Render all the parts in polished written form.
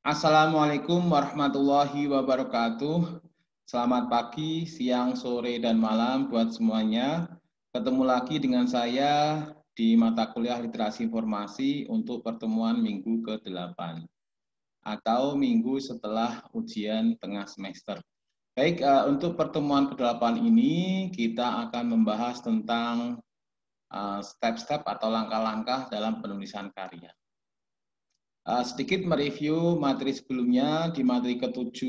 Assalamualaikum warahmatullahi wabarakatuh. Selamat pagi, siang, sore, dan malam buat semuanya. Ketemu lagi dengan saya di mata kuliah literasi informasi untuk pertemuan minggu ke-8 atau minggu setelah ujian tengah semester. Baik, untuk pertemuan ke-8 ini kita akan membahas tentang step-step atau langkah-langkah dalam penulisan karya. Sedikit mereview materi sebelumnya. Di materi ke-7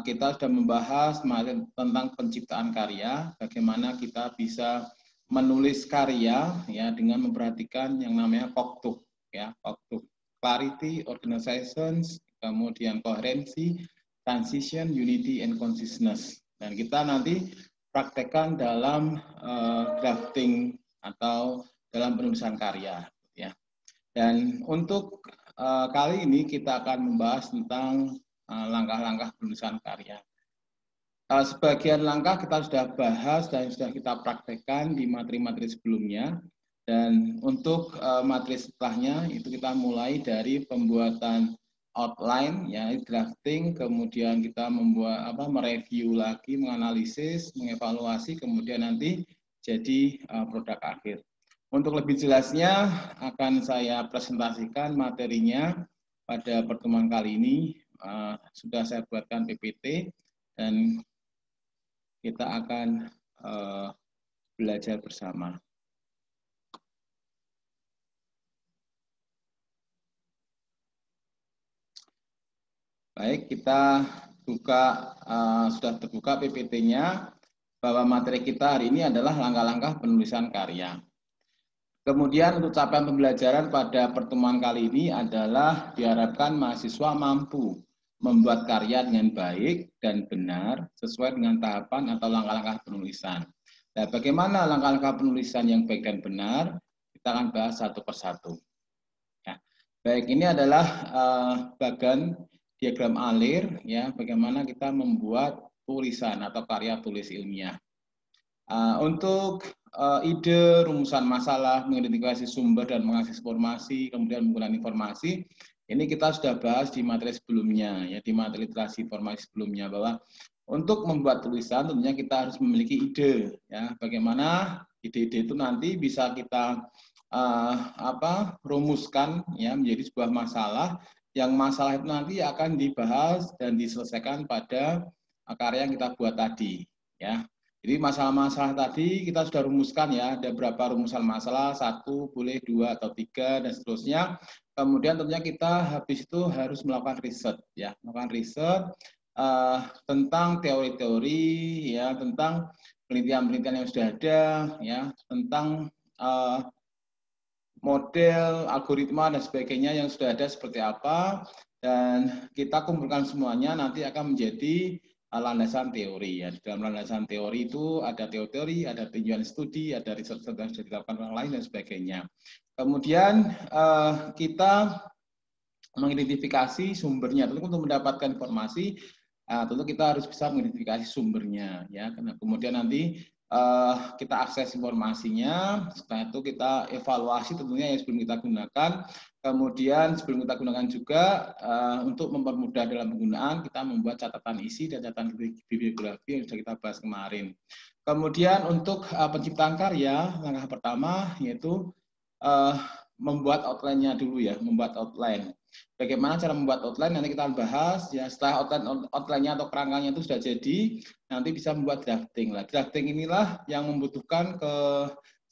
kita sudah membahas tentang penciptaan karya, bagaimana kita bisa menulis karya ya dengan memperhatikan yang namanya KOKTUK ya, KOKTUK, clarity, organization, kemudian koherensi, transition, unity, and consciousness. Dan kita nanti praktekkan dalam drafting atau dalam penulisan karya ya. Dan untuk kali ini kita akan membahas tentang langkah-langkah penulisan karya. Sebagian langkah kita sudah bahas dan sudah kita praktekkan di materi-materi sebelumnya. Dan untuk materi setelahnya itu kita mulai dari pembuatan outline, ya drafting, kemudian kita mereview lagi, menganalisis, mengevaluasi, kemudian nanti jadi produk akhir. Untuk lebih jelasnya akan saya presentasikan materinya pada pertemuan kali ini. Sudah saya buatkan PPT dan kita akan belajar bersama. Baik, kita buka, sudah terbuka PPT-nya, bahwa materi kita hari ini adalah langkah-langkah penulisan karya. Kemudian untuk capaian pembelajaran pada pertemuan kali ini adalah diharapkan mahasiswa mampu membuat karya dengan baik dan benar sesuai dengan tahapan atau langkah-langkah penulisan. Nah, bagaimana langkah-langkah penulisan yang baik dan benar? Kita akan bahas satu persatu. Ya. Baik, ini adalah bagan diagram alir, ya, bagaimana kita membuat tulisan atau karya tulis ilmiah. Untuk ide, rumusan masalah, mengidentifikasi sumber dan mengakses informasi, kemudian menggunakan informasi, ini kita sudah bahas di materi sebelumnya, ya, di materi literasi informasi sebelumnya, bahwa untuk membuat tulisan tentunya kita harus memiliki ide, ya, bagaimana ide-ide itu nanti bisa kita rumuskan, ya, menjadi sebuah masalah, yang masalah itu nanti akan dibahas dan diselesaikan pada karya yang kita buat tadi, ya. Jadi masalah-masalah tadi kita sudah rumuskan, ya, ada berapa rumusan masalah, 1, boleh 2 atau 3 dan seterusnya. Kemudian tentunya kita habis itu harus melakukan riset, ya, melakukan riset tentang teori-teori, ya, tentang penelitian-penelitian yang sudah ada, ya, tentang model, algoritma dan sebagainya yang sudah ada seperti apa, dan kita kumpulkan semuanya nanti akan menjadi landasan teori, ya. Di dalam landasan teori itu ada teori-teori, ada tinjauan studi, ada riset yang sudah dilakukan orang lain dan sebagainya. Kemudian kita mengidentifikasi sumbernya. Tentu untuk mendapatkan informasi, tentu kita harus bisa mengidentifikasi sumbernya, ya. Kemudian nanti kita akses informasinya. Setelah itu kita evaluasi tentunya yang sebelum kita gunakan. Kemudian sebelum kita gunakan juga untuk mempermudah dalam penggunaan, kita membuat catatan isi dan catatan bibliografi yang sudah kita bahas kemarin. Kemudian untuk penciptaan karya, langkah pertama yaitu membuat outline-nya dulu, ya, membuat outline. Bagaimana cara membuat outline nanti kita bahas, ya. Setelah outline-nya atau kerangkanya itu sudah jadi, nanti bisa membuat drafting. Drafting inilah yang membutuhkan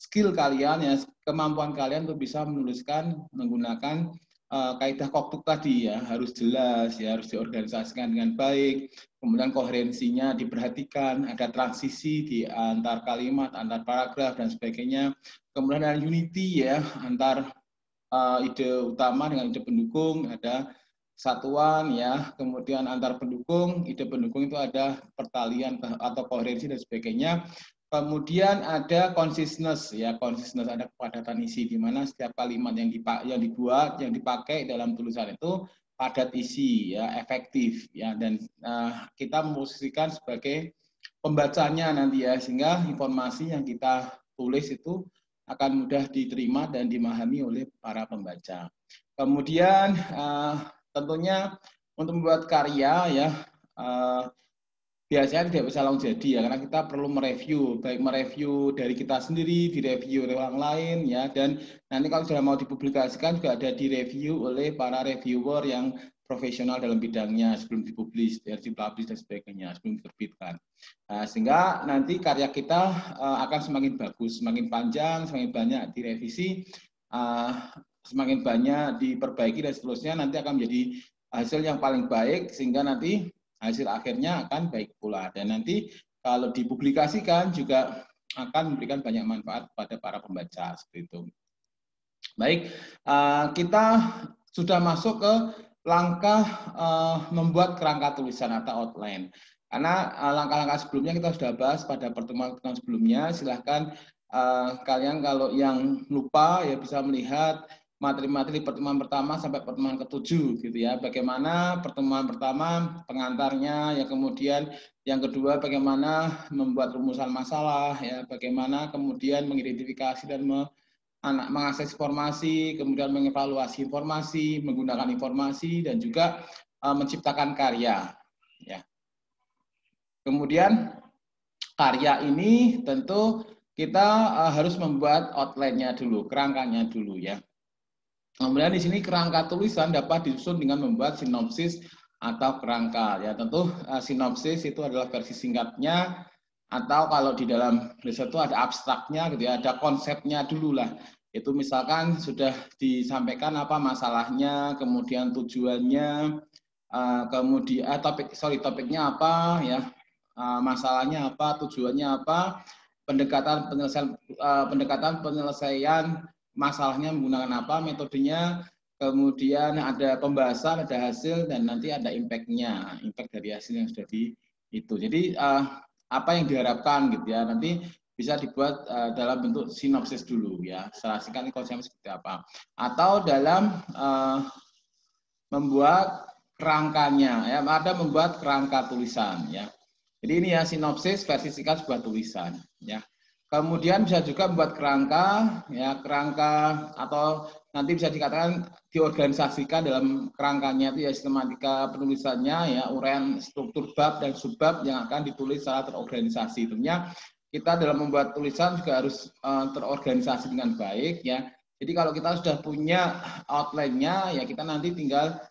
skill kalian, ya, kemampuan kalian untuk bisa menuliskan menggunakan kaidah KOKTUK tadi, ya, harus jelas, ya, harus diorganisasikan dengan baik, kemudian koherensinya diperhatikan, ada transisi di antar kalimat, antar paragraf dan sebagainya, kemudian ada unity, ya, antar ide utama dengan ide pendukung, ada kesatuan, ya, kemudian antar pendukung, ide pendukung itu ada pertalian atau koherensi dan sebagainya. Kemudian ada consciousness, ya, consciousness ada kepadatan isi, di mana setiap kalimat yang dibuat, yang dipakai dalam tulisan itu padat isi, ya, efektif, ya, dan kita memposisikan sebagai pembacanya nanti, ya, sehingga informasi yang kita tulis itu akan mudah diterima dan dimahami oleh para pembaca. Kemudian tentunya untuk membuat karya ya biasanya tidak bisa langsung jadi ya, karena kita perlu mereview, baik mereview dari kita sendiri, direview oleh orang lain ya, dan nanti kalau sudah mau dipublikasikan juga ada direview oleh para reviewer yang profesional dalam bidangnya sebelum dipublish, dipublish dan sebagainya, sebelum diterbitkan. Nah, sehingga nanti karya kita akan semakin bagus, semakin panjang, semakin banyak direvisi, semakin banyak diperbaiki dan seterusnya, nanti akan menjadi hasil yang paling baik, sehingga nanti hasil akhirnya akan baik pula. Dan nanti kalau dipublikasikan juga akan memberikan banyak manfaat pada para pembaca seperti itu. Baik, kita sudah masuk ke langkah membuat kerangka tulisan atau outline. Karena langkah-langkah sebelumnya kita sudah bahas pada pertemuan-pertemuan sebelumnya. Silahkan kalian kalau yang lupa ya bisa melihat materi-materi pertemuan pertama sampai pertemuan ke-7 gitu ya. Bagaimana pertemuan pertama pengantarnya, ya kemudian yang kedua bagaimana membuat rumusan masalah ya, bagaimana kemudian mengidentifikasi dan mengakses informasi, kemudian mengevaluasi informasi, menggunakan informasi dan juga menciptakan karya ya. Kemudian karya ini tentu kita harus membuat outline-nya dulu, kerangkanya dulu ya. Kemudian di sini kerangka tulisan dapat disusun dengan membuat sinopsis atau kerangka. Ya, tentu sinopsis itu adalah versi singkatnya, atau kalau di dalam riset itu ada abstraknya gitu ya, ada konsepnya dulu lah. Itu misalkan sudah disampaikan apa masalahnya, kemudian tujuannya, kemudian topiknya apa ya, masalahnya apa, tujuannya apa, pendekatan penyelesaian masalahnya menggunakan apa, metodenya, kemudian ada pembahasan, ada hasil, dan nanti ada impact-nya, impact dari hasil yang sudah itu. Jadi apa yang diharapkan gitu ya, nanti bisa dibuat dalam bentuk sinopsis dulu ya, secara singkat konsepnya seperti apa. Atau dalam membuat kerangkanya, ya, ada membuat kerangka tulisan ya. Jadi ini ya sinopsis versi singkat sebuah tulisan ya. Kemudian bisa juga membuat kerangka, ya kerangka atau nanti bisa dikatakan diorganisasikan dalam kerangkanya itu ya sistematika penulisannya ya, uraian struktur bab dan subbab yang akan ditulis secara terorganisasi. Tentunya kita dalam membuat tulisan juga harus terorganisasi dengan baik ya. Jadi kalau kita sudah punya outline-nya ya kita nanti tinggal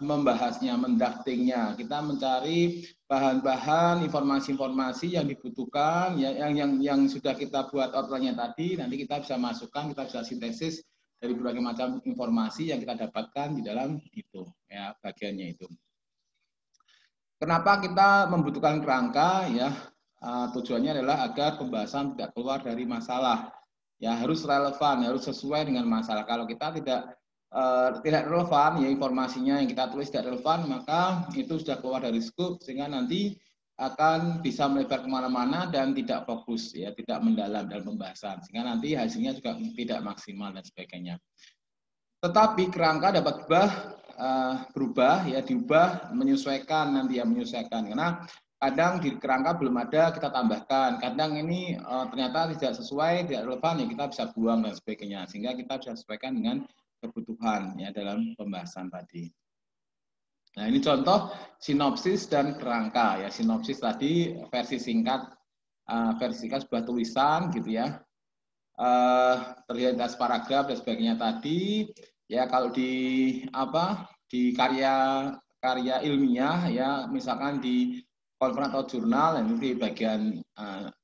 membahasnya, mendraftingnya. Kita mencari bahan-bahan, informasi-informasi yang dibutuhkan, ya, yang sudah kita buat outline-nya tadi, nanti kita bisa masukkan, kita bisa sintesis dari berbagai macam informasi yang kita dapatkan di dalam itu, ya bagiannya itu. Kenapa kita membutuhkan kerangka? Ya, tujuannya adalah agar pembahasan tidak keluar dari masalah. Ya harus relevan, harus sesuai dengan masalah. Kalau kita tidak relevan, ya informasinya yang kita tulis tidak relevan, maka itu sudah keluar dari scope sehingga nanti akan bisa melebar kemana-mana dan tidak fokus, ya tidak mendalam dalam pembahasan, sehingga nanti hasilnya juga tidak maksimal dan sebagainya. Tetapi kerangka dapat berubah, ya diubah, menyesuaikan nanti ya menyesuaikan, karena kadang di kerangka belum ada kita tambahkan, kadang ini ternyata tidak sesuai, tidak relevan, ya kita bisa buang dan sebagainya, sehingga kita bisa sesuaikan dengan kebutuhan ya dalam pembahasan tadi. Nah ini contoh sinopsis dan kerangka ya. Sinopsis tadi versi singkat sebuah tulisan gitu ya, terlihat atas paragraf dan sebagainya tadi ya. Kalau di karya ilmiah ya, misalkan di konferensi atau jurnal, ini di bagian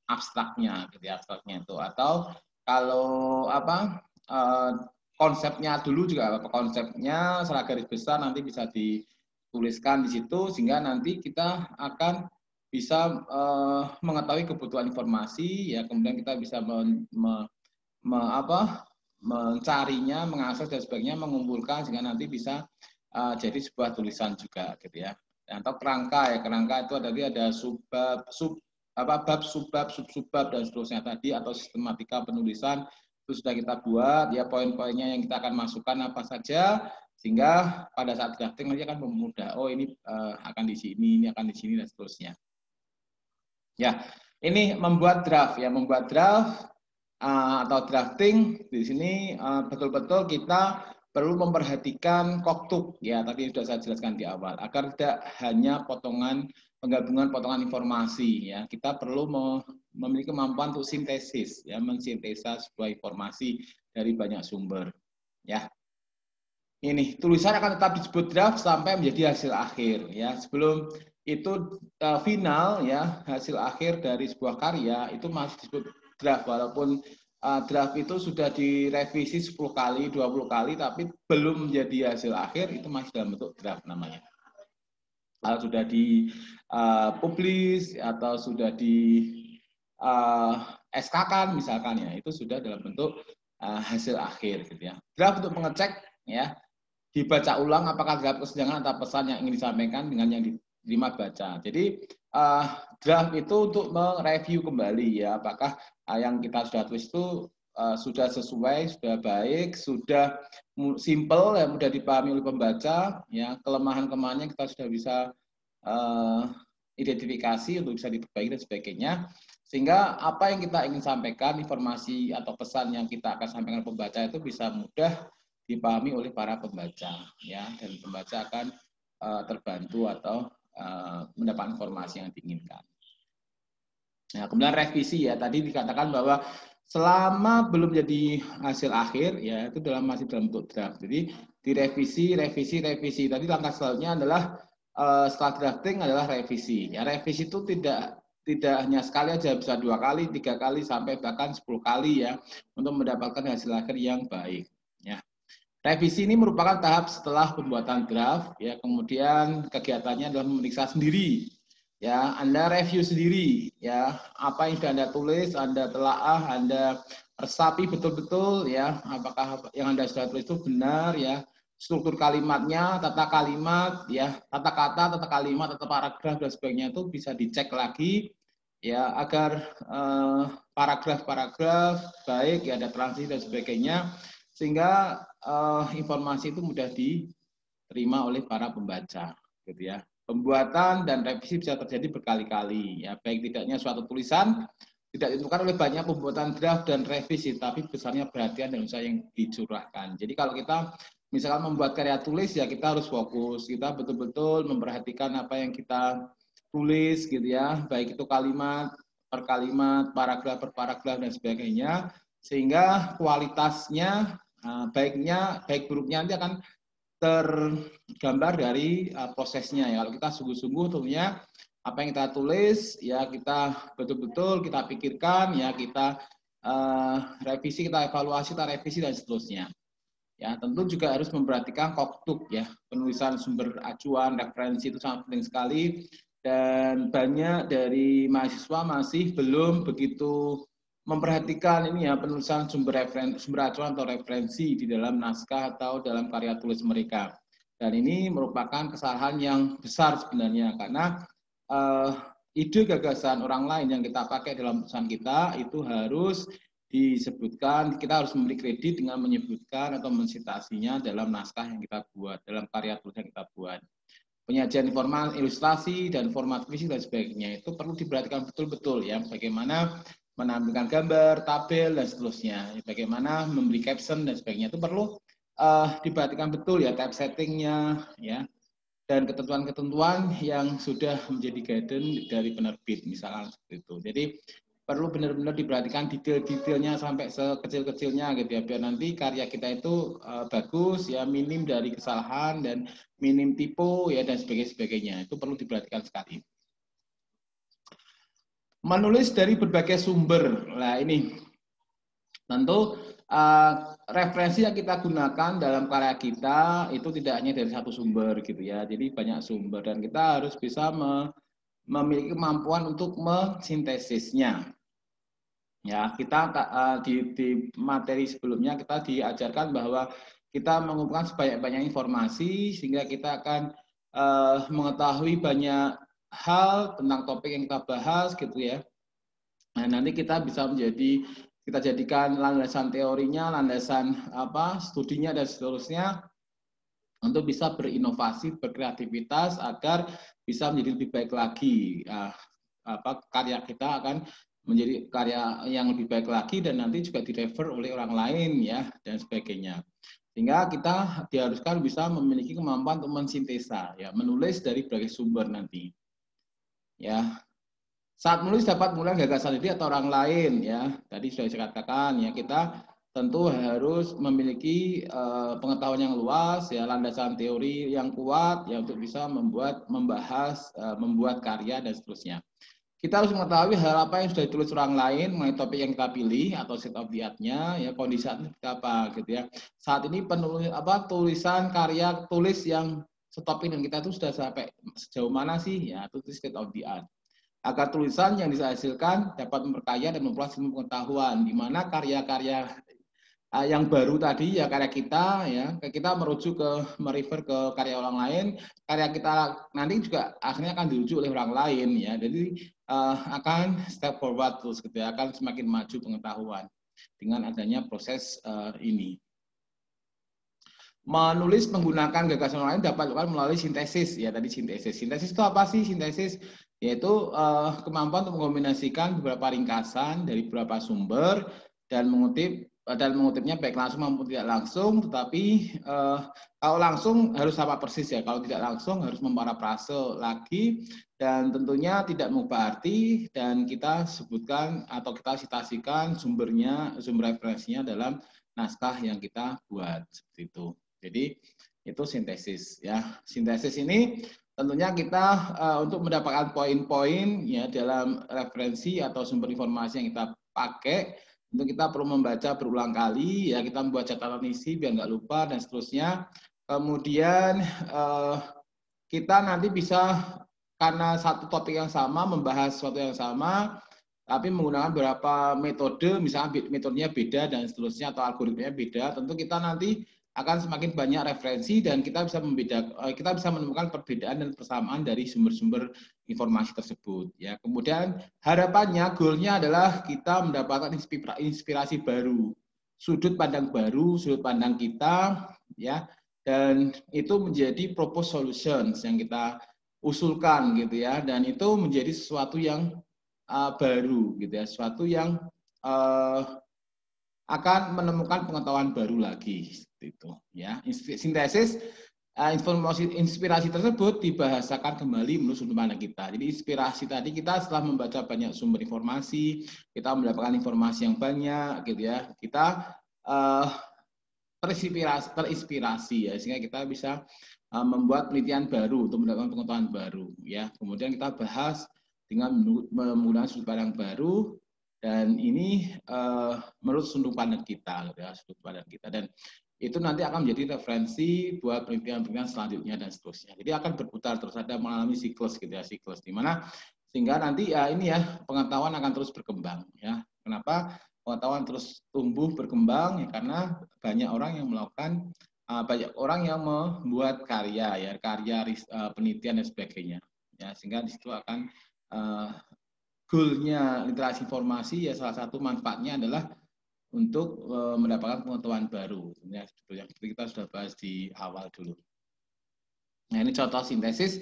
abstraknya gitu ya, abstraknya itu. Atau kalau konsepnya dulu juga, konsepnya secara garis besar nanti bisa dituliskan di situ, sehingga nanti kita akan bisa mengetahui kebutuhan informasi ya, kemudian kita bisa mencarinya, mengakses dan sebagainya, mengumpulkan sehingga nanti bisa jadi sebuah tulisan juga gitu ya. Atau kerangka ya, kerangka itu ada subbab, bab, subbab, sub-subbab dan seterusnya tadi, atau sistematika penulisan itu sudah kita buat ya, poin-poinnya yang kita akan masukkan apa saja, sehingga pada saat drafting nanti akan memudah, oh ini akan di sini, ini akan di sini dan seterusnya. Ya, ini membuat draft ya, membuat draft atau drafting di sini betul-betul kita perlu memperhatikan koktuk ya, tadi sudah saya jelaskan di awal, agar tidak hanya penggabungan potongan informasi ya. Kita perlu memiliki kemampuan untuk sintesis ya, mensintesa sebuah informasi dari banyak sumber ya. Ini tulisan akan tetap disebut draft sampai menjadi hasil akhir ya. Sebelum itu final ya, hasil akhir dari sebuah karya itu masih disebut draft, walaupun draft itu sudah direvisi 10 kali, 20 kali, tapi belum menjadi hasil akhir, itu masih dalam bentuk draft namanya. Kalau sudah dipublish atau sudah di SK-kan misalkan ya, itu sudah dalam bentuk hasil akhir gitu ya. Draft untuk mengecek ya, dibaca ulang apakah draft kesenjangan atau pesan yang ingin disampaikan dengan yang diterima baca. Jadi draft itu untuk mereview kembali ya, apakah yang kita sudah tulis itu sudah sesuai, sudah baik, sudah simple, ya, mudah dipahami oleh pembaca, ya, kelemahan-kelemahannya kita sudah bisa identifikasi untuk bisa diperbaiki dan sebagainya. Sehingga apa yang kita ingin sampaikan, informasi atau pesan yang kita akan sampaikan pembaca itu bisa mudah dipahami oleh para pembaca ya, dan pembaca akan terbantu atau mendapat informasi yang diinginkan. Nah, kemudian revisi ya, tadi dikatakan bahwa selama belum jadi hasil akhir ya, itu masih dalam bentuk draft. Jadi direvisi, revisi. Tadi langkah selanjutnya adalah setelah drafting adalah revisi. Ya, revisi itu tidak hanya sekali aja, bisa 2 kali, 3 kali, sampai bahkan 10 kali ya, untuk mendapatkan hasil akhir yang baik. Ya. Revisi ini merupakan tahap setelah pembuatan draft, ya, kemudian kegiatannya adalah memeriksa sendiri, ya, Anda review sendiri, ya, apa yang sudah Anda tulis, Anda telaah, Anda resapi betul-betul, ya, apakah yang Anda sudah tulis itu benar, ya, struktur kalimatnya, tata kalimat, ya, tata kata, tata kalimat, tata paragraf dan sebagainya itu bisa dicek lagi, ya, agar paragraf-paragraf baik, ya, ada transisi dan sebagainya, sehingga informasi itu mudah diterima oleh para pembaca, gitu ya. Pembuatan dan revisi bisa terjadi berkali-kali, ya, baik tidaknya suatu tulisan tidak ditentukan oleh banyak pembuatan draft dan revisi, tapi besarnya perhatian dan usaha yang dicurahkan. Jadi kalau kita misalkan membuat karya tulis, ya kita harus fokus, kita betul-betul memperhatikan apa yang kita tulis, gitu ya, baik itu kalimat per kalimat, paragraf per paragraf dan sebagainya, sehingga kualitasnya baik buruknya nanti akan tergambar dari prosesnya ya. Kalau kita sungguh-sungguh tentunya apa yang kita tulis ya kita betul-betul kita pikirkan ya, kita revisi, kita evaluasi, kita revisi dan seterusnya. Ya, tentu juga harus memperhatikan koktuk ya, penulisan sumber acuan, referensi itu sangat penting sekali, dan banyak dari mahasiswa masih belum begitu memperhatikan ini ya, penulisan sumber acuan atau referensi di dalam naskah atau dalam karya tulis mereka. Dan ini merupakan kesalahan yang besar sebenarnya, karena ide gagasan orang lain yang kita pakai dalam tulisan kita itu harus disebutkan, kita harus memberi kredit dengan menyebutkan atau mensitasinya dalam naskah yang kita buat, dalam karya tulis yang kita buat. Penyajian informal, ilustrasi, dan format fisik dan sebagainya itu perlu diperhatikan betul-betul ya, bagaimana menampilkan gambar, tabel, dan seterusnya. Bagaimana memberi caption dan sebagainya itu perlu diperhatikan betul ya, typesettingnya ya, dan ketentuan-ketentuan yang sudah menjadi guidance dari penerbit misalnya seperti itu. Jadi perlu benar-benar diperhatikan detail-detailnya sampai sekecil-kecilnya gitu ya, biar nanti karya kita itu bagus ya, minim dari kesalahan dan minim typo ya dan sebagainya. Itu perlu diperhatikan sekali. Menulis dari berbagai sumber. Nah, ini tentu referensi yang kita gunakan dalam karya kita itu tidak hanya dari satu sumber gitu ya. Jadi banyak sumber dan kita harus bisa memiliki kemampuan untuk mensintesisnya. Ya, kita di materi sebelumnya kita diajarkan bahwa kita mengumpulkan sebanyak-banyak informasi sehingga kita akan mengetahui banyak hal tentang topik yang kita bahas gitu ya. Nah, nanti kita bisa kita jadikan landasan teorinya, landasan studinya dan seterusnya untuk bisa berinovasi, berkreativitas agar bisa menjadi lebih baik lagi. Karya kita akan menjadi karya yang lebih baik lagi dan nanti juga direfer oleh orang lain ya dan sebagainya. Sehingga kita diharuskan bisa memiliki kemampuan untuk mensintesa, ya, menulis dari berbagai sumber nanti. Ya, saat menulis dapat mulai gagasan sendiri atau orang lain, ya. Tadi sudah saya katakan, ya, kita tentu harus memiliki pengetahuan yang luas, ya, landasan teori yang kuat, ya, untuk bisa membahas, membuat karya dan seterusnya. Kita harus mengetahui hal apa yang sudah ditulis orang lain mengenai topik yang kita pilih atau set of the art-nya, ya, kondisi seperti apa, gitu ya. Saat ini tulisan karya tulis yang setopik dengan kita itu sudah sampai sejauh mana sih, ya, itu state of the art. Agar tulisan yang dihasilkan dapat memperkaya dan memperluas ilmu pengetahuan, di mana karya-karya yang baru tadi, ya, karya kita merujuk merefer ke karya orang lain, karya kita nanti juga akhirnya akan dirujuk oleh orang lain, ya. Jadi akan step forward terus, gitu ya, akan semakin maju pengetahuan dengan adanya proses ini. Menulis menggunakan gagasan orang lain dapat dilakukan melalui sintesis, ya, tadi sintesis. Sintesis itu apa sih? Sintesis yaitu kemampuan untuk mengombinasikan beberapa ringkasan dari beberapa sumber dan mengutipnya baik langsung maupun tidak langsung, tetapi kalau langsung harus sama persis, ya, kalau tidak langsung harus memparafrase lagi, dan tentunya tidak mengubah arti, dan kita sebutkan atau kita citasikan sumbernya, sumber referensinya dalam naskah yang kita buat, seperti itu. Jadi itu sintesis, ya. Sintesis ini tentunya kita untuk mendapatkan poin-poin, ya, dalam referensi atau sumber informasi yang kita pakai, tentu kita perlu membaca berulang kali, ya, kita membuat catatan isi biar nggak lupa dan seterusnya. Kemudian kita nanti bisa, karena satu topik yang sama, membahas sesuatu yang sama, tapi menggunakan beberapa metode, misalnya metodenya beda dan seterusnya, atau algoritmanya beda, tentu kita nanti akan semakin banyak referensi dan kita bisa menemukan perbedaan dan persamaan dari sumber-sumber informasi tersebut, ya. Kemudian harapannya, goalnya adalah kita mendapatkan inspirasi baru, sudut pandang baru, sudut pandang kita, ya, dan itu menjadi proposed solutions yang kita usulkan, gitu ya, dan itu menjadi sesuatu yang baru, gitu ya, sesuatu yang akan menemukan pengetahuan baru lagi, seperti itu, ya. Sintesis informasi inspirasi tersebut dibahasakan kembali menurut sudut pandang kita. Jadi inspirasi tadi, kita setelah membaca banyak sumber informasi, kita mendapatkan informasi yang banyak, gitu ya, kita terinspirasi, ya, sehingga kita bisa membuat penelitian baru untuk mendapatkan pengetahuan baru, ya. Kemudian kita bahas dengan menggunakan sudut pandang baru, dan ini menurut sudut pandang kita, gitu ya, sudut pandang kita, dan itu nanti akan menjadi referensi buat penelitian-penelitian selanjutnya dan seterusnya. Jadi akan berputar terus, ada mengalami siklus, gitu ya, siklus di mana sehingga nanti, ya, ini, ya, pengetahuan akan terus berkembang, ya. Kenapa pengetahuan terus tumbuh berkembang? Ya, karena banyak orang yang melakukan, banyak orang yang membuat karya, ya, karya penelitian dan sebagainya, ya, sehingga di situ akan goalnya literasi informasi, ya, salah satu manfaatnya adalah untuk mendapatkan pengetahuan baru, ya, yang kita sudah bahas di awal dulu. Nah, ini contoh sintesis.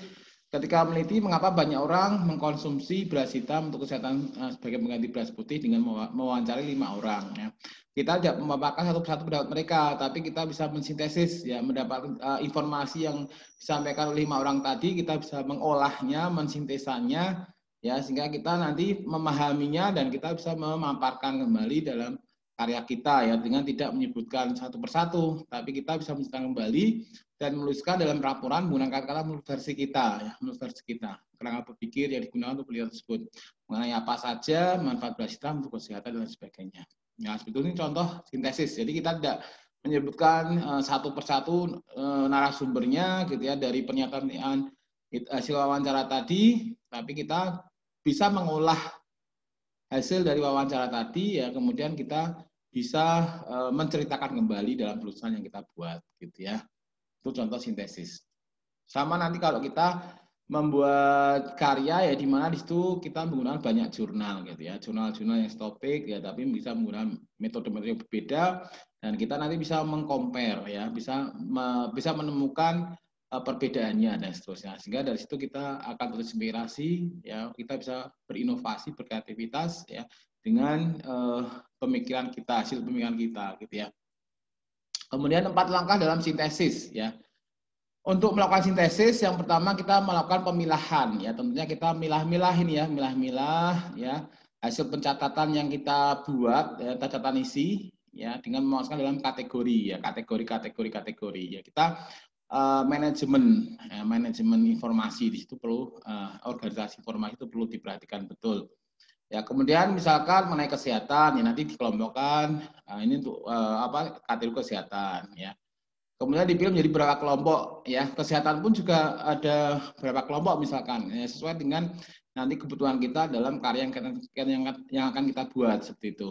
Ketika meneliti mengapa banyak orang mengkonsumsi beras hitam untuk kesehatan sebagai pengganti beras putih dengan mewawancari 5 orang. Ya. Kita tidak memaparkan satu persatu pendapat mereka, tapi kita bisa mensintesis, ya, mendapatkan informasi yang disampaikan oleh 5 orang tadi, kita bisa mengolahnya, mensintesanya, ya, sehingga kita nanti memahaminya dan kita bisa memaparkan kembali dalam karya kita, ya, dengan tidak menyebutkan satu persatu, tapi kita bisa menceritakan kembali dan menuliskan dalam laporan menggunakan kata menurut versi kita, ya, menurut versi kita, kerangka berpikir yang digunakan untuk penelitian tersebut, mengenai apa saja manfaat beras hitam untuk kesehatan dan sebagainya. Ya, sebetulnya ini contoh sintesis. Jadi kita tidak menyebutkan satu persatu narasumbernya, gitu ya, dari pernyataan hasil wawancara tadi, tapi kita bisa mengolah hasil dari wawancara tadi, ya, kemudian kita bisa menceritakan kembali dalam tulisan yang kita buat, gitu ya. Itu contoh sintesis. Sama nanti kalau kita membuat karya, ya, di mana di situ kita menggunakan banyak jurnal, gitu ya, jurnal-jurnal yang topik, ya, tapi bisa menggunakan metode-metode yang berbeda, dan kita nanti bisa mengcompare, ya, bisa menemukan perbedaannya dan seterusnya, sehingga dari situ kita akan terinspirasi, ya, kita bisa berinovasi, berkreativitas, ya, dengan pemikiran kita, hasil pemikiran kita, gitu ya. Kemudian 4 langkah dalam sintesis ya. Untuk melakukan sintesis, yang pertama kita melakukan pemilahan ya. Tentunya kita milah-milah ini ya, milah-milah ya hasil pencatatan yang kita buat ya, catatan isi ya dengan memasukkan dalam kategori ya, kategori ya. Kita manajemen informasi di situ perlu organisasi informasi itu perlu diperhatikan betul. Ya, kemudian misalkan mengenai kesehatan ya nanti dikelompokkan ini untuk kategori kesehatan ya. Kemudian dipilih menjadi berapa kelompok ya. Kesehatan pun juga ada berapa kelompok misalkan ya, sesuai dengan nanti kebutuhan kita dalam karya yang akan kita buat seperti itu.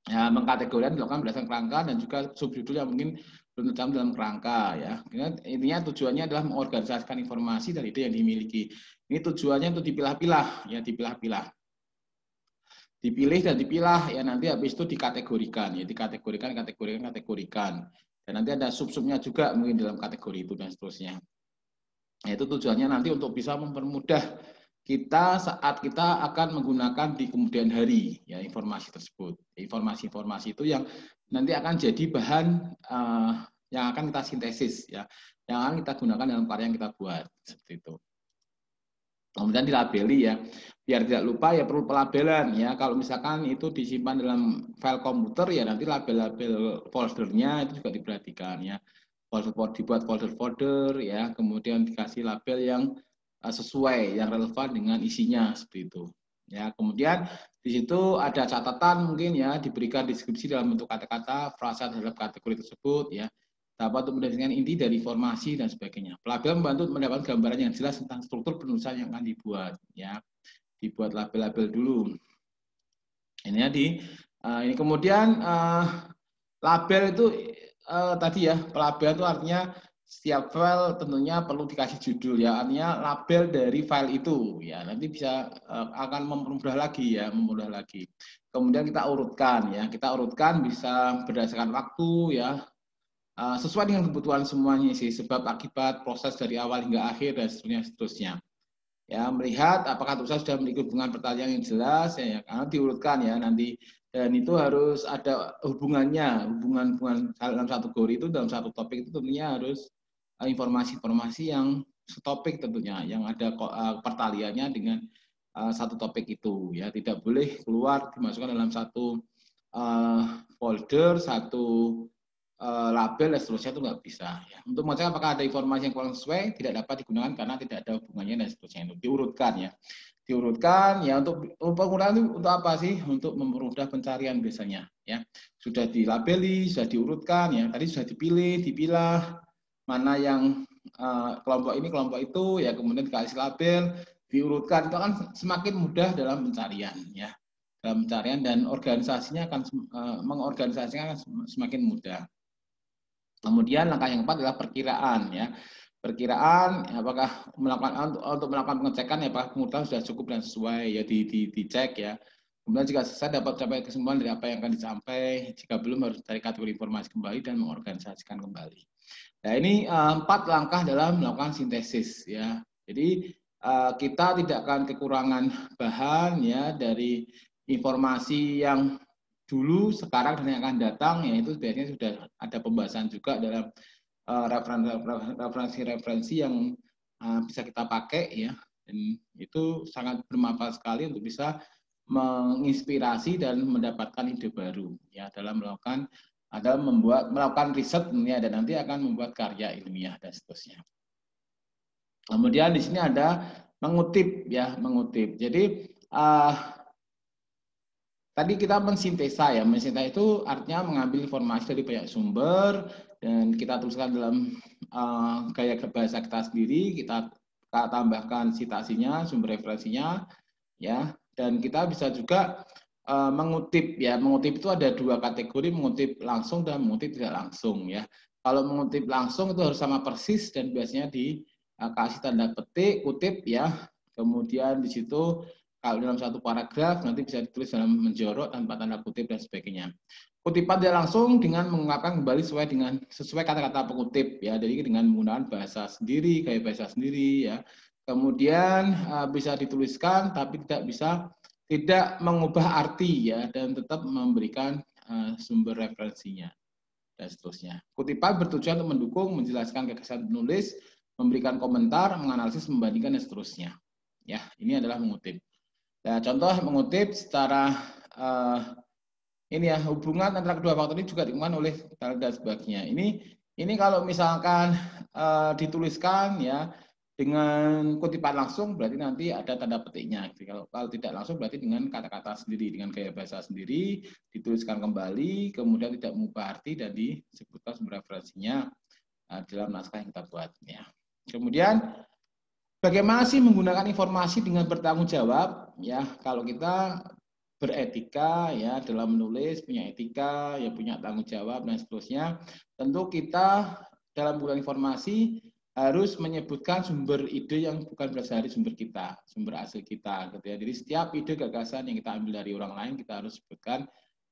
Ya, mengkategorikan dilakukan berdasarkan kerangka dan juga subjudul yang mungkin belum tercantum dalam kerangka ya. Intinya tujuannya adalah mengorganisasikan informasi dari ide yang dimiliki. Ini tujuannya untuk dipilah-pilah ya, dipilah-pilah. Dipilih dan dipilah ya, nanti habis itu dikategorikan ya, dikategorikan. Dan nanti ada sub-subnya juga mungkin dalam kategori itu dan seterusnya. Nah, itu tujuannya nanti untuk bisa mempermudah kita saat kita akan menggunakan di kemudian hari ya informasi tersebut. Informasi-informasi itu yang nanti akan jadi bahan yang akan kita sintesis ya, yang akan kita gunakan dalam karya yang kita buat seperti itu. Kemudian dilabeli ya, biar tidak lupa ya perlu pelabelan ya. Kalau misalkan itu disimpan dalam file komputer ya nanti label-label foldernya itu juga diperhatikan ya. Dibuat folder-folder ya, kemudian dikasih label yang sesuai, yang relevan dengan isinya seperti itu. Ya, kemudian di situ ada catatan mungkin ya, diberikan deskripsi dalam bentuk kata-kata, frasa terhadap kategori tersebut ya. Dapat untuk mendefinisikan inti dari informasi dan sebagainya. Pelabel membantu mendapatkan gambaran yang jelas tentang struktur penulisan yang akan dibuat. Ya, dibuat label-label dulu. Ini ya ini kemudian label itu tadi ya, pelabel itu artinya setiap file tentunya perlu dikasih judul ya, artinya label dari file itu ya. Nanti bisa akan mempermudah lagi ya, mempermudah lagi. Kemudian kita urutkan ya, kita urutkan bisa berdasarkan waktu ya. Sesuai dengan kebutuhan semuanya sih, sebab akibat proses dari awal hingga akhir dan seterusnya. Ya, melihat apakah tulisan sudah memiliki hubungan pertalian yang jelas ya, karena diurutkan ya nanti, dan itu harus ada hubungan dalam satu kategori itu, dalam satu topik itu tentunya harus informasi-informasi yang setopik tentunya, yang ada pertaliannya dengan satu topik itu ya, tidak boleh keluar dimasukkan dalam satu folder, satu label dan seterusnya itu nggak bisa ya. Untuk mengecek apakah ada informasi yang kurang sesuai tidak dapat digunakan karena tidak ada hubungannya dan seterusnya, itu diurutkan ya. Diurutkan ya, untuk penggunaan itu untuk apa sih? Untuk mempermudah pencarian biasanya ya. Sudah dilabeli, sudah diurutkan ya. Tadi sudah dipilah mana yang kelompok ini, kelompok itu ya, kemudian dikasih label, diurutkan, itu akan semakin mudah dalam pencarian ya. Dalam pencarian dan organisasinya akan mengorganisasikan semakin mudah. Kemudian langkah yang keempat adalah perkiraan ya. Perkiraan apakah untuk melakukan pengecekan ya, apakah pengetahuan sudah cukup dan sesuai ya, dicek ya. Kemudian jika selesai dapat capai kesimpulan dari apa yang akan dicapai, jika belum harus cari kategori informasi kembali dan mengorganisasikan kembali. Nah, ini 4 langkah dalam melakukan sintesis ya. Jadi kita tidak akan kekurangan bahan ya dari informasi yang dulu, sekarang, dan yang akan datang, yaitu biasanya sudah ada pembahasan juga dalam referensi-referensi yang bisa kita pakai ya, dan itu sangat bermanfaat sekali untuk bisa menginspirasi dan mendapatkan ide baru ya dalam melakukan riset ya, dan nanti akan membuat karya ilmiah dan seterusnya. Kemudian di sini ada mengutip ya, mengutip. Jadi tadi kita mensintesa ya, mensintesa itu artinya mengambil informasi dari banyak sumber dan kita tuliskan dalam gaya bahasa kita sendiri, kita tambahkan citasinya, sumber referensinya ya, dan kita bisa juga mengutip ya. Mengutip itu ada 2 kategori, mengutip langsung dan mengutip tidak langsung ya. Kalau mengutip langsung itu harus sama persis dan biasanya dikasih tanda petik, kutip ya. Kemudian di situ kalau dalam satu paragraf nanti bisa ditulis dalam menjorok tanpa tanda kutip dan sebagainya. Kutipan tidak langsung dengan mengungkapkan kembali sesuai kata-kata pengutip ya, jadi dengan menggunakan bahasa sendiri, gaya bahasa sendiri ya. Kemudian bisa dituliskan tapi tidak mengubah arti ya, dan tetap memberikan sumber referensinya. dan seterusnya. Kutipan bertujuan untuk mendukung, menjelaskan gagasan penulis, memberikan komentar, menganalisis, membandingkan, dan seterusnya. Ya, ini adalah mengutip. Nah, contoh mengutip secara ini ya, hubungan antara kedua faktor ini juga dikembangkan oleh dan sebagainya. Ini kalau misalkan dituliskan ya dengan kutipan langsung, berarti nanti ada tanda petiknya. Jadi kalau tidak langsung berarti dengan kata-kata sendiri, dengan gaya bahasa sendiri, dituliskan kembali, kemudian tidak mengubah arti dan disebutkan sumber referensinya dalam naskah yang kita buat. Ya. Kemudian bagaimana sih menggunakan informasi dengan bertanggung jawab? Ya, kalau kita beretika ya dalam menulis, punya etika, ya punya tanggung jawab dan seterusnya. Tentu kita dalam menggunakan informasi harus menyebutkan sumber ide yang bukan berasal dari sumber kita, sumber asli kita gitu ya. Jadi setiap ide gagasan yang kita ambil dari orang lain kita harus sebutkan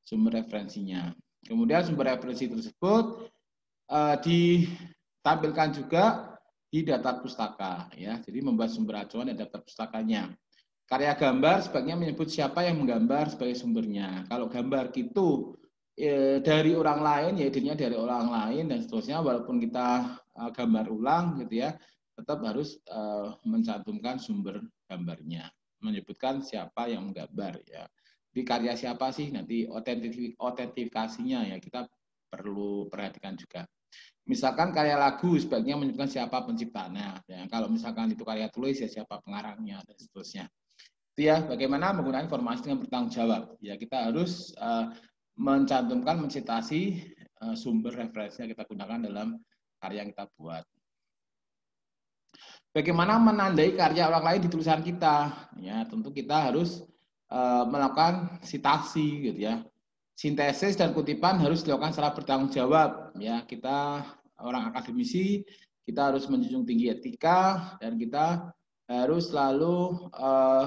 sumber referensinya. Kemudian sumber referensi tersebut ditampilkan juga di daftar pustaka ya. Jadi membuat sumber acuan dan daftar pustakanya. Karya gambar sebaiknya menyebut siapa yang menggambar sebagai sumbernya. Kalau gambar itu dari orang lain, ya idenya dari orang lain dan seterusnya, walaupun kita gambar ulang gitu ya, tetap harus mencantumkan sumber gambarnya, menyebutkan siapa yang menggambar ya. Di karya siapa sih nanti otentikasinya ya kita perlu perhatikan juga. Misalkan karya lagu sebaiknya menyebutkan siapa penciptanya. Ya, kalau misalkan itu karya tulis ya siapa pengarangnya dan seterusnya. Itu ya bagaimana menggunakan informasi dengan bertanggung jawab. Ya kita harus mencantumkan, mensitasi sumber referensi yang kita gunakan dalam karya yang kita buat. Bagaimana menandai karya orang lain di tulisan kita? Ya tentu kita harus melakukan sitasi gitu ya. Sintesis dan kutipan harus dilakukan secara bertanggung jawab. Ya kita orang akademisi, kita harus menjunjung tinggi etika dan kita harus selalu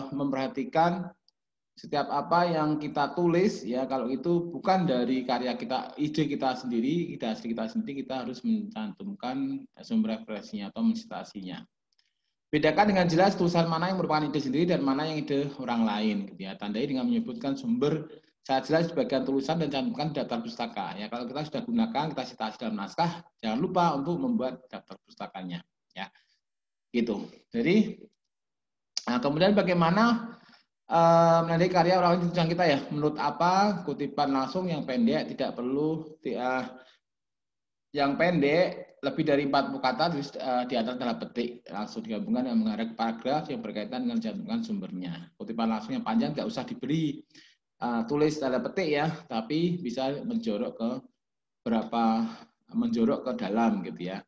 memperhatikan setiap apa yang kita tulis ya kalau itu bukan dari karya kita, ide kita sendiri, ide asli kita sendiri, kita harus mencantumkan sumber referensinya atau mensitasinya. Bedakan dengan jelas tulisan mana yang merupakan ide sendiri dan mana yang ide orang lain. Gitu ya. Tandai dengan menyebutkan sumber sangat jelas di bagian tulisan dan cantumkan daftar pustaka. Ya kalau kita sudah gunakan, kita citasi dalam naskah, jangan lupa untuk membuat daftar pustakanya. Ya, gitu. Jadi, nah, kemudian bagaimana menandai karya orang lain di tulisan kita ya? Menurut apa? Kutipan langsung yang pendek, tidak perlu yang pendek lebih dari 40 kata di atas tanda petik langsung digabungkan dengan mengarah ke paragraf yang berkaitan dengan cantumkan sumbernya. Kutipan langsung yang panjang tidak usah diberi tulis tanda petik ya, tapi bisa menjorok ke dalam gitu ya.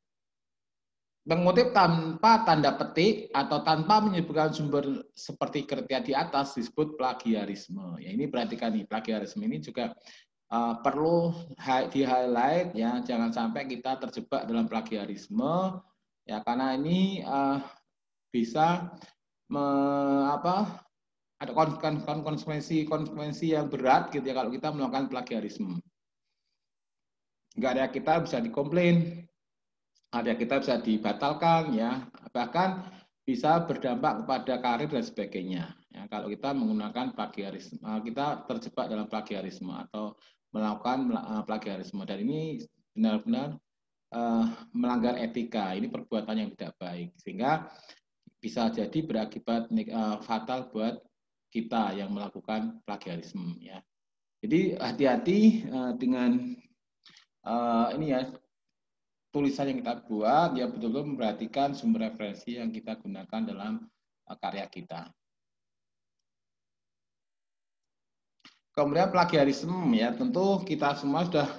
Mengutip tanpa tanda petik atau tanpa menyebutkan sumber seperti kriteria di atas disebut plagiarisme. Ya ini perhatikan nih, plagiarisme ini juga perlu di-highlight ya, jangan sampai kita terjebak dalam plagiarisme ya karena ini bisa ada konsekuensi yang berat gitu ya kalau kita melakukan plagiarisme. Karya kita bisa dikomplain, karya kita bisa dibatalkan ya, bahkan bisa berdampak kepada karir dan sebagainya. Ya, kalau kita menggunakan plagiarisme, kita terjebak dalam plagiarisme atau melakukan plagiarisme dan ini benar-benar melanggar etika. Ini perbuatan yang tidak baik sehingga bisa jadi berakibat fatal buat kita yang melakukan plagiarisme. Ya. Jadi hati-hati dengan ini ya tulisan yang kita buat, ya betul-betul memperhatikan sumber referensi yang kita gunakan dalam karya kita. Kemudian plagiarisme ya, tentu kita semua sudah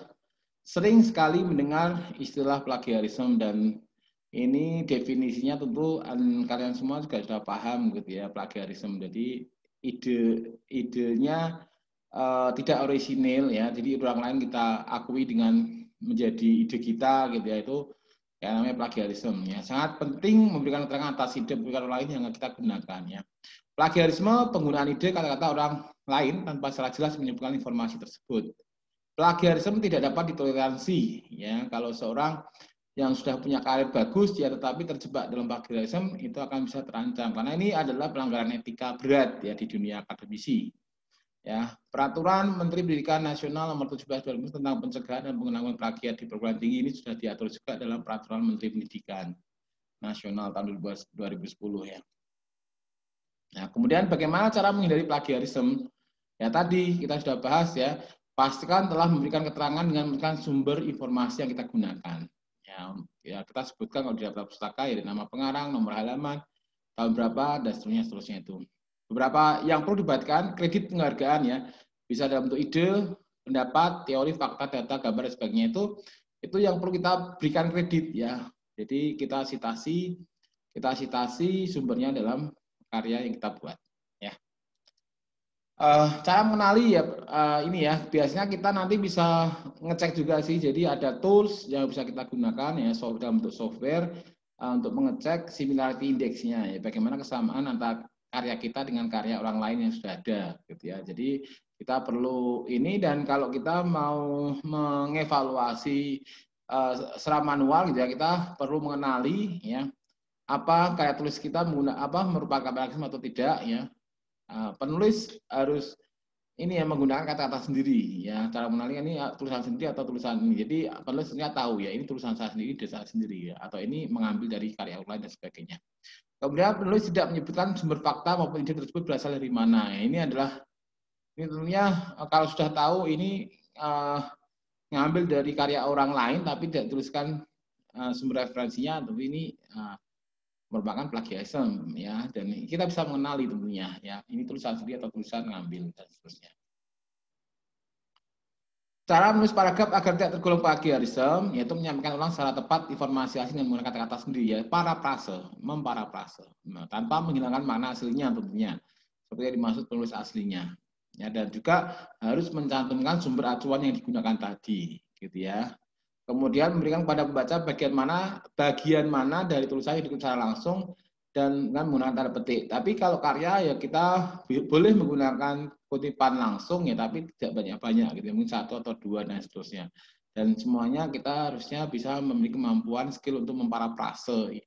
sering sekali mendengar istilah plagiarisme dan ini definisinya tentu kalian semua juga sudah paham gitu ya, plagiarisme. Jadi idenya tidak orisinil ya, jadi orang lain kita akui dengan menjadi ide kita gitu ya, itu ya namanya plagiarisme ya. Sangat penting memberikan keterangan atas ide orang lain yang kita gunakan ya. Plagiarisme penggunaan ide kata-kata orang lain tanpa secara jelas menyebutkan informasi tersebut. Plagiarisme tidak dapat ditoleransi ya. Kalau seorang yang sudah punya karir bagus dia tetapi terjebak dalam plagiarisme itu akan bisa terancam karena ini adalah pelanggaran etika berat ya di dunia akademisi. Ya, Peraturan Menteri Pendidikan Nasional Nomor 17 2010 tentang pencegahan dan pengenangan plagiat di perguruan tinggi ini sudah diatur juga dalam Peraturan Menteri Pendidikan Nasional tahun 2010 ya. Nah, kemudian bagaimana cara menghindari plagiarisme? Ya tadi kita sudah bahas ya, pastikan telah memberikan keterangan dengan memberikan sumber informasi yang kita gunakan. Ya kita sebutkan kalau di daftar pustaka ya nama pengarang, nomor halaman, tahun berapa, dan seterusnya itu. Beberapa yang perlu diperhatikan, kredit penghargaan ya, bisa dalam bentuk ide, pendapat, teori, fakta, data, gambar, dan sebagainya itu yang perlu kita berikan kredit ya. Jadi kita citasi sumbernya dalam karya yang kita buat. Ya. Cara mengenali ya ini ya, biasanya kita nanti bisa ngecek juga sih. Jadi ada tools yang bisa kita gunakan ya, dalam bentuk software untuk mengecek similarity index-nya ya, bagaimana kesamaan antara karya kita dengan karya orang lain yang sudah ada gitu ya. Jadi kita perlu ini, dan kalau kita mau mengevaluasi secara manual gitu ya, kita perlu mengenali ya apa karya tulis kita merupakan plagiarisme atau tidak ya. Penulis harus ini yang menggunakan kata-kata sendiri ya, cara mengenali ini tulisan sendiri atau tulisan ini. Jadi penulisnya tahu ya ini tulisan saya sendiri, saya sendiri ya, atau ini mengambil dari karya orang lain dan sebagainya. Kemudian penulis tidak menyebutkan sumber fakta maupun ide tersebut berasal dari mana. Ini tentunya kalau sudah tahu ini ngambil dari karya orang lain tapi tidak tuliskan sumber referensinya, tentu ini merupakan plagiarisme ya, dan kita bisa mengenali tentunya ya ini tulisan sendiri atau tulisan ngambil dan seterusnya. Cara menulis paragraf agar tidak tergolong plagiarisme yaitu menyampaikan ulang secara tepat informasi asli dengan menggunakan kata-kata sendiri ya, memparafrase tanpa menghilangkan makna aslinya tentunya seperti yang dimaksud penulis aslinya ya, dan juga harus mencantumkan sumber acuan yang digunakan tadi gitu ya. Kemudian memberikan kepada pembaca bagian mana dari tulisan yang ditulis secara langsung dan dengan menggunakan tanda petik. Tapi kalau karya ya kita boleh menggunakan kutipan langsung ya, tapi tidak banyak-banyak gitu, mungkin 1 atau 2 dan seterusnya. Dan semuanya kita harusnya bisa memiliki kemampuan skill untuk memparafrase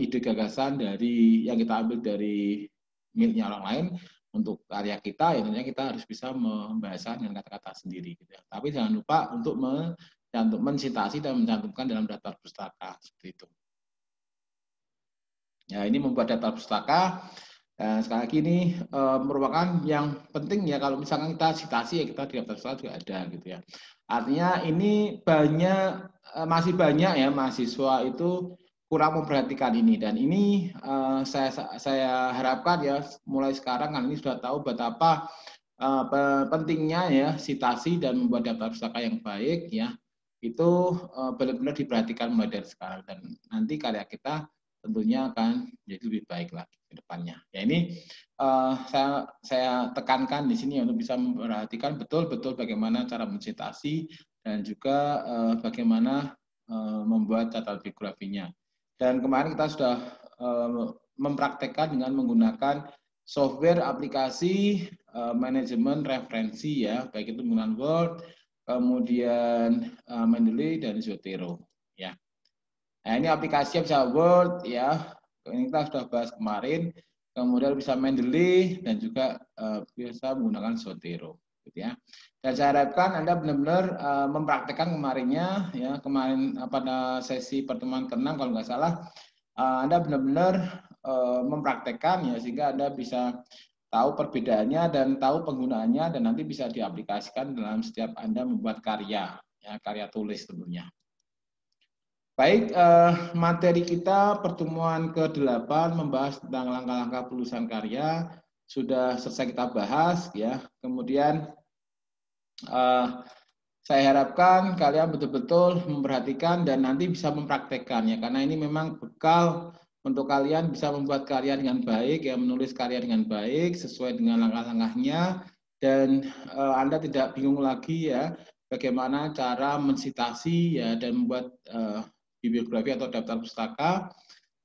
ide gagasan dari yang kita ambil dari miliknya orang lain untuk karya kita, ya tentunya kita harus bisa membahasakan dengan kata-kata sendiri gitu ya. Tapi jangan lupa untuk mensitasi dan mencantumkan dalam daftar pustaka seperti itu. Ya, ini membuat daftar pustaka. Dan sekali lagi ini merupakan yang penting ya, kalau misalkan kita citasi ya kita di daftar pustaka juga ada gitu ya. Artinya ini masih banyak ya mahasiswa itu kurang memperhatikan ini, dan ini saya harapkan ya mulai sekarang kan ini sudah tahu betapa pentingnya ya citasi dan membuat daftar pustaka yang baik ya, itu benar-benar diperhatikan mulai dari sekarang, dan nanti karya kita tentunya akan jadi lebih baik lagi ke depannya. Ya ini saya tekankan di sini untuk bisa memperhatikan betul-betul bagaimana cara mencitasi dan juga bagaimana membuat catatan biografinya. Dan kemarin kita sudah mempraktekkan dengan menggunakan software aplikasi manajemen referensi ya, baik itu menggunakan Word, kemudian Mendeley dan Zotero ya. Nah, ini aplikasinya bisa Word ya, ini kita sudah bahas kemarin, kemudian bisa Mendeley dan juga bisa menggunakan Zotero gitu ya. Dan saya harapkan Anda benar-benar mempraktekkan kemarinnya ya, kemarin pada sesi pertemuan ke-6 kalau nggak salah, Anda benar-benar mempraktekkan ya, sehingga Anda bisa tahu perbedaannya dan tahu penggunaannya, dan nanti bisa diaplikasikan dalam setiap Anda membuat karya, ya, karya tulis tentunya. Baik, materi kita pertemuan ke-8 membahas tentang langkah-langkah penulisan karya sudah selesai kita bahas ya. Kemudian saya harapkan kalian betul-betul memperhatikan dan nanti bisa mempraktekkan ya, karena ini memang bekal untuk kalian bisa membuat karya dengan baik, ya, menulis karya dengan baik sesuai dengan langkah-langkahnya, dan Anda tidak bingung lagi ya bagaimana cara mensitasi ya dan membuat bibliografi atau daftar pustaka,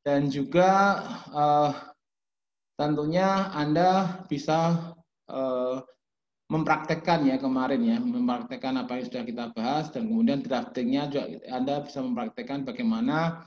dan juga tentunya Anda bisa mempraktekkan ya kemarin ya, mempraktekkan apa yang sudah kita bahas, dan kemudian draftingnya juga Anda bisa mempraktekkan bagaimana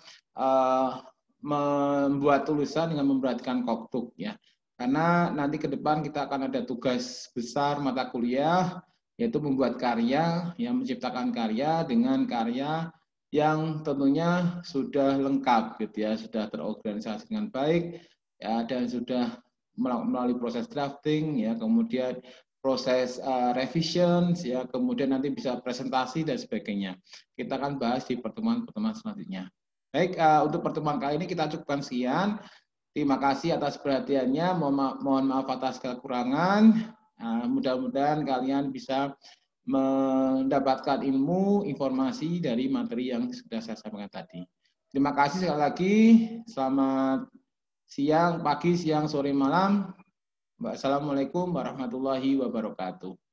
membuat tulisan dengan memperhatikan koktuk ya. Karena nanti ke depan kita akan ada tugas besar mata kuliah, yaitu membuat karya, yang menciptakan karya dengan karya yang tentunya sudah lengkap, gitu ya, sudah terorganisasi dengan baik, ya, dan sudah melalui proses drafting, ya, kemudian proses revision, ya, kemudian nanti bisa presentasi dan sebagainya. Kita akan bahas di pertemuan-pertemuan selanjutnya. Baik, untuk pertemuan kali ini kita cukupkan sekian. Terima kasih atas perhatiannya. Mohon maaf atas kekurangan. Mudah-mudahan kalian bisa mendapatkan ilmu, informasi dari materi yang sudah saya sampaikan tadi. Terima kasih sekali lagi. Selamat siang, pagi, siang, sore, malam. Wassalamualaikum warahmatullahi wabarakatuh.